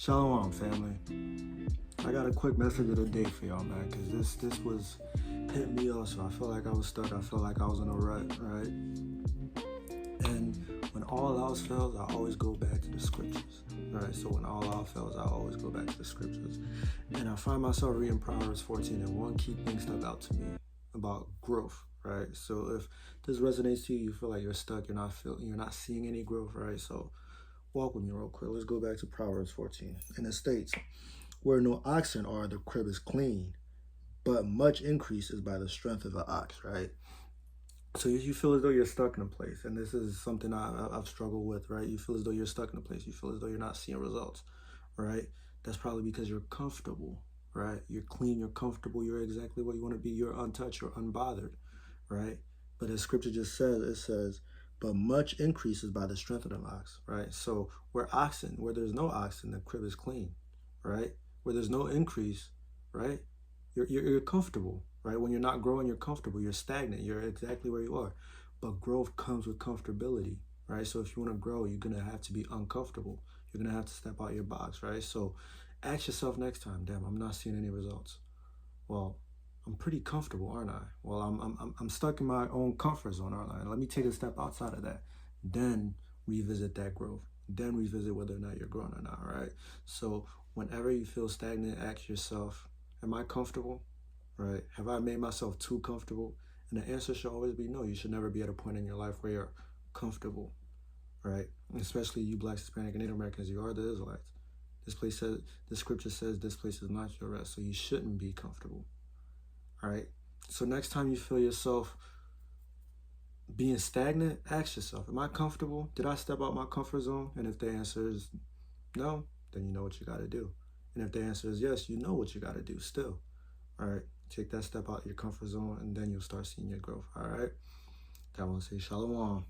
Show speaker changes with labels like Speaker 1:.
Speaker 1: Shalom, family. I got a quick message of the day for y'all, man, because this was hitting me off, so I felt like I was stuck. I felt like I was in a rut, right? And when all else fails, I always go back to the scriptures, right? So when all else fails, I always go back to the scriptures. And I find myself reading Proverbs 14, and one key thing stuck out to me about growth, right? So if this resonates to you, you feel like you're stuck, you're not seeing any growth, right? So walk with me real quick. Let's go back to Proverbs 14. And it states, where no oxen are, the crib is clean, but much increase is by the strength of an ox, right? So you feel as though you're stuck in a place, and this is something I've struggled with, right? You feel as though you're stuck in a place. You feel as though you're not seeing results, right? That's probably because you're comfortable, right? You're clean, you're comfortable, you're exactly what you want to be. You're untouched, you're unbothered, right? But as scripture just says, it says, but much increases by the strength of the ox, right? So where there's no oxen, the crib is clean, right? Where there's no increase, right? You're comfortable, right? When you're not growing, you're comfortable, you're stagnant, you're exactly where you are. But growth comes with comfortability, right? So if you want to grow, you're going to have to be uncomfortable. You're going to have to step out your box, right? So ask yourself next time, damn, I'm not seeing any results. Well, I'm pretty comfortable, aren't I? Well, I'm stuck in my own comfort zone, aren't I? Let me take a step outside of that. Then revisit that growth. Then revisit whether or not you're growing or not, right? So whenever you feel stagnant, ask yourself, am I comfortable? Right? Have I made myself too comfortable? And the answer should always be no. You should never be at a point in your life where you're comfortable, right? Especially you Blacks, Hispanic, and Native Americans, you are the Israelites. The scripture says this place is not your rest, so you shouldn't be comfortable, all right? So next time you feel yourself being stagnant, ask yourself, am I comfortable? Did I step out my comfort zone? And if the answer is no, then you know what you got to do. And if the answer is yes, you know what you got to do still. All right, take that step out of your comfort zone, and then you'll start seeing your growth. All right, God wants to say shalom.